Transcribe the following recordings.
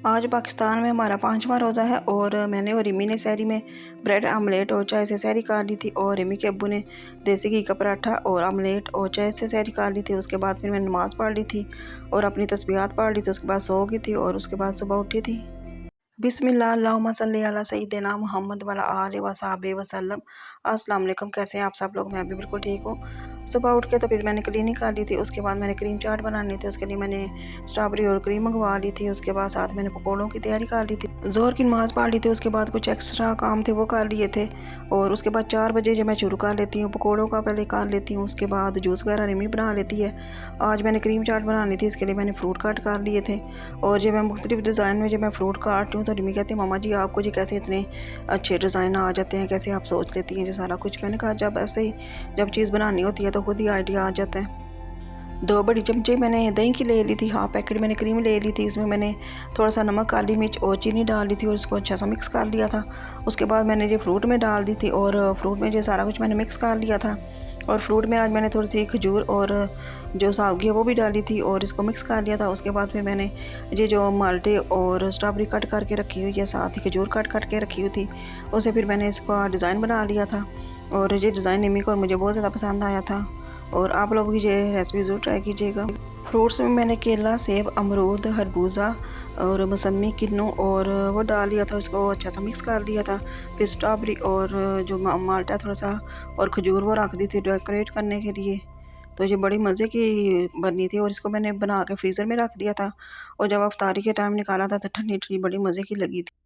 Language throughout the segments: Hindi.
आज पाकिस्तान में हमारा 5वां रोज़ा है और मैंने और रिमी ने सहरी में ब्रेड आमलेट और चाय से सहरी खा ली थी। और रिमी के अब्बू ने देसी घी का पराठा और आमलेट और चाय से सहरी खा ली थी। उसके बाद फिर मैंने नमाज़ पढ़ ली थी और अपनी तस्बीहात पढ़ ली थी। उसके बाद सो गई थी और उसके बाद सुबह उठी थी। बिस्मिल्लाह अल्लाहुम्मा सल्ली अला सय्यिदिना मुहम्मद वअला आलिहि व सहबिहि वसल्लम। अस्सलाम वालेकुम, कैसे हैं आप सब लोग? मैं भी बिल्कुल ठीक हूँ। सुबह उठ के तो फिर मैंने क्लीनिंग कर ली थी। उसके बाद मैंने क्रीम चाट बनानी थी, उसके लिए मैंने स्ट्रॉबेरी और क्रीम मंगवा ली थी। उसके बाद साथ मैंने पकौड़ों की तैयारी कर ली थी। ज़ोहर की नमाज़ पढ़ ली थी। उसके बाद कुछ एक्स्ट्रा काम थे वो कर लिए थे और उसके बाद 4 बजे जब मैं शुरू कर लेती हूँ पकौड़ों का पहले कर लेती हूँ। उसके बाद जूस वगैरह रिमी बना लेती है। आज मैंने क्रीम चाट बनानी थी, इसके लिए मैंने फ्रूट कट कर लिए थे। और जब मैं मुख्तलिफ डिज़ाइन में जब मैं फ्रूट काटती हूँ तो रिमी कहती है मामा जी आपको जी कैसे इतने अच्छे डिज़ाइन आ जाते हैं, कैसे आप सोच लेती हैं जी सारा कुछ। मैंने कहा जब ऐसे ही जब चीज़ बनानी होती है तो खुद ही आइडिया आ जाता है। 2 बड़ी चमचे मैंने दही की ले ली थी, हाफ पैकेट मैंने क्रीम ले ली थी। इसमें मैंने थोड़ा सा नमक, काली मिर्च और चीनी डाल दी थी और इसको अच्छा सा मिक्स कर लिया था। उसके बाद मैंने ये फ्रूट में डाल दी थी और फ्रूट में ये सारा कुछ मैंने मिक्स कर लिया था। और फ्रूट में आज मैंने थोड़ी सी खजूर और जो सावगी है वो भी डाली थी और इसको मिक्स कर लिया था। उसके बाद फिर मैंने ये जो माल्टे और स्ट्रॉबेरी कट करके रखी हुई है, साथ ही खजूर कट करके रखी हुई थी, उसे फिर मैंने इसका डिज़ाइन बना लिया था। और ये डिज़ाइन निमी को और मुझे बहुत ज़्यादा पसंद आया था और आप लोग भी ये रेसिपी ज़रूर ट्राई कीजिएगा। फ्रूट्स में मैंने केला, सेब, अमरूद, खरबूजा और मौसमी, किन्नू और वो डाल लिया था, उसको अच्छा सा मिक्स कर लिया था। फिर स्ट्रॉबेरी और जो माल्टा थोड़ा सा और खजूर वो रख दी थी डेकोरेट करने के लिए। तो ये बड़ी मज़े की बनी थी और इसको मैंने बना के फ्रीज़र में रख दिया था और जब अफ्तारी के टाइम निकाला था तो ठंडी ठंडी बड़ी मज़े की लगी थी।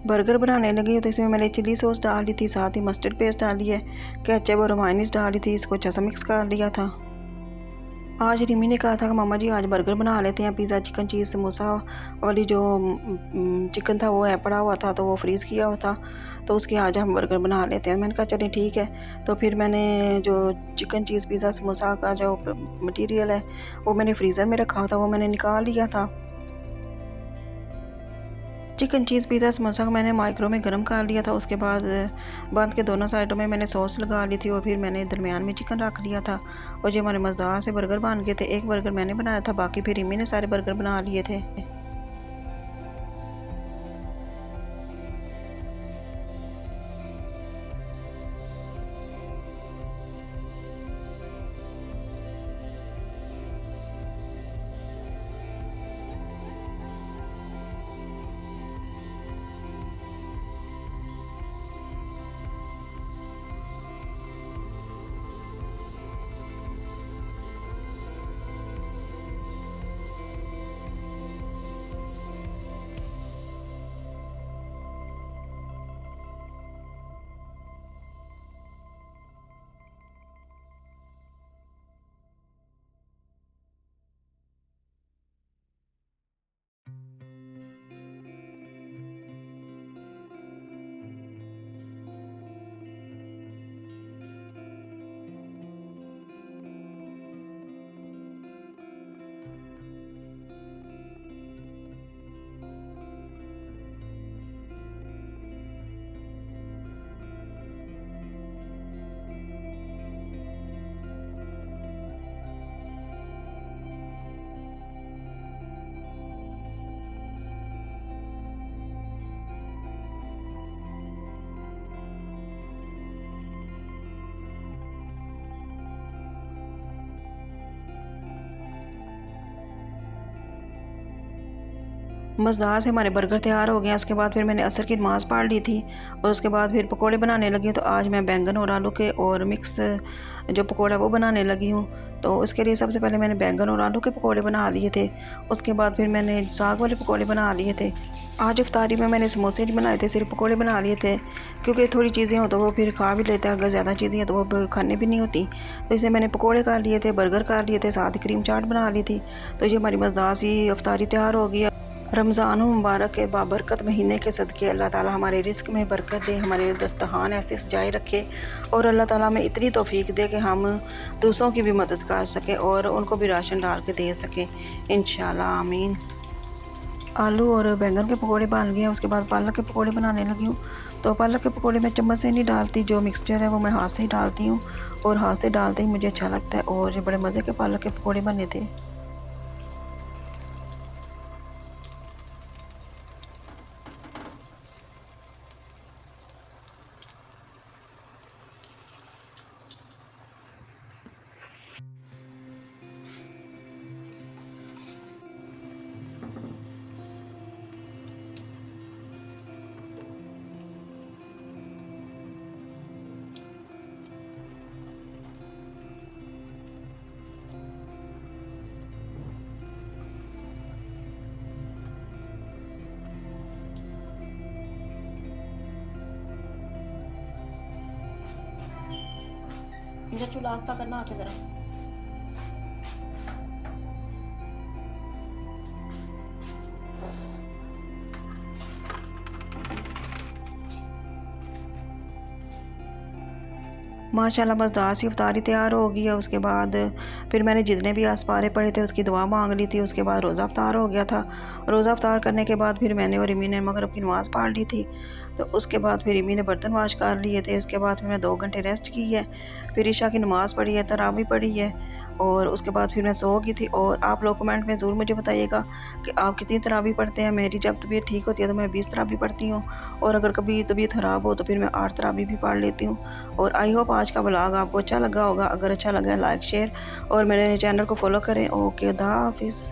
बर्गर बनाने लगी तो इसमें मैंने चिली सॉस डाल ली थी, साथ ही मस्टर्ड पेस्ट डाली है, केचप और मायोनीज़ डाली थी, इसको अच्छा सा मिक्स कर लिया था। आज रिमी ने कहा था कि मामा जी आज बर्गर बना लेते हैं, पिज़्ज़ा, चिकन, चीज़, समोसा वाली जो चिकन था वो है पड़ा हुआ था तो वो फ्रीज़ किया हुआ था, तो उसके आज हम बर्गर बना लेते हैं। मैंने कहा चलिए ठीक है। तो फिर मैंने जो चिकन, चीज़, पिज़्ज़ा, समोसा का जो मटेरियल है वो मैंने फ्रीज़र में रखा था, वो मैंने निकाल लिया था। चिकन, चीज़, पिज़्ज़ा, समोसा को मैंने माइक्रो में गर्म कर लिया था। उसके बाद बंद के दोनों साइडों में मैंने सॉस लगा ली थी और फिर मैंने दरमियान में चिकन रख लिया था और जो हमारे मज़ेदार से बर्गर बन गए थे। एक बर्गर मैंने बनाया था, बाकी फिर रिमी ने सारे बर्गर बना लिए थे। मज़ेदार से हमारे बर्गर तैयार हो गए। उसके बाद फिर मैंने असर की नमाज़ पढ़ ली थी और उसके बाद फिर पकोड़े बनाने लगी। तो आज मैं बैंगन और आलू के और मिक्स जो पकोड़ा वो बनाने लगी हूँ। तो उसके लिए सबसे पहले मैंने बैंगन और आलू के पकोड़े बना लिए थे। उसके बाद फिर मैंने साग वाले पकोड़े बना लिए थे। आज इफ्तारी में मैंने समोसे नहीं बनाए थे, सिर्फ पकोड़े बना लिए थे, क्योंकि थोड़ी चीज़ें हो तो वो फिर खा भी लेता है, अगर ज़्यादा चीज़ें हैं तो वो खाने भी नहीं होती। तो इसलिए मैंने पकोड़े कर लिए थे, बर्गर कर लिए थे, साथ ही क्रीम चाट बना ली थी। तो ये हमारी मज़ेदार सी इफ्तारी तैयार हो गई। रमज़ान मुबारक के बाबरकत महीने के सदक़े अल्लाह ताला हमारे रिज़्क में बरकत दे, हमारे दस्तरखान ऐसे सजाए रखे और अल्लाह ताला हमें इतनी तौफ़ीक दे कि हम दूसरों की भी मदद कर सकें और उनको भी राशन डाल के दे सकें, इंशाल्लाह आमीन। आलू और बैंगन के पकोड़े बन गए हैं। उसके बाद पालक के पकोड़े बनाने लगी हूँ। तो पालक के पकोड़े मैं चम्मच से नहीं डालती, जो मिक्सचर है वो मैं हाथ से ही डालती हूँ और हाथ से डालते ही मुझे अच्छा लगता है और ये बड़े मज़े के पालक के पकोड़े बने थे। मुझे चूल्हा आस्ता करना आके ज़रा। माशाल्लाह बस दाल सी इफ्तारी तैयार हो गई है। उसके बाद फिर मैंने जितने भी आसपारे पड़े थे उसकी दुआ मांग ली थी। उसके बाद रोज़ा इफ्तार हो गया था। रोज़ा इफ्तार करने के बाद फिर मैंने और रिमी ने मगरिब की नमाज़ पढ़ ली थी। तो उसके बाद फिर रिमी ने बर्तन वाश कर लिए थे। उसके बाद फिर मैं 2 घंटे रेस्ट की है। फिर ईशा की नमाज़ पढ़ी है, तरावी पढ़ी है और उसके बाद फिर मैं सो गई थी। और आप लोग कमेंट में ज़रूर मुझे बताइएगा कि आप कितनी तरावी पढ़ते हैं। मेरी जब तबीयत ठीक होती है तो मैं 20 तरावी पढ़ती हूँ और अगर कभी तबीयत ख़राब हो तो फिर मैं 8 तरावी भी पढ़ लेती हूँ। और आई होप आज का व्लॉग आपको अच्छा लगा होगा। अगर अच्छा लगा लाइक शेयर और मेरे चैनल को फॉलो करें। ओके, खुदा हाफिज़।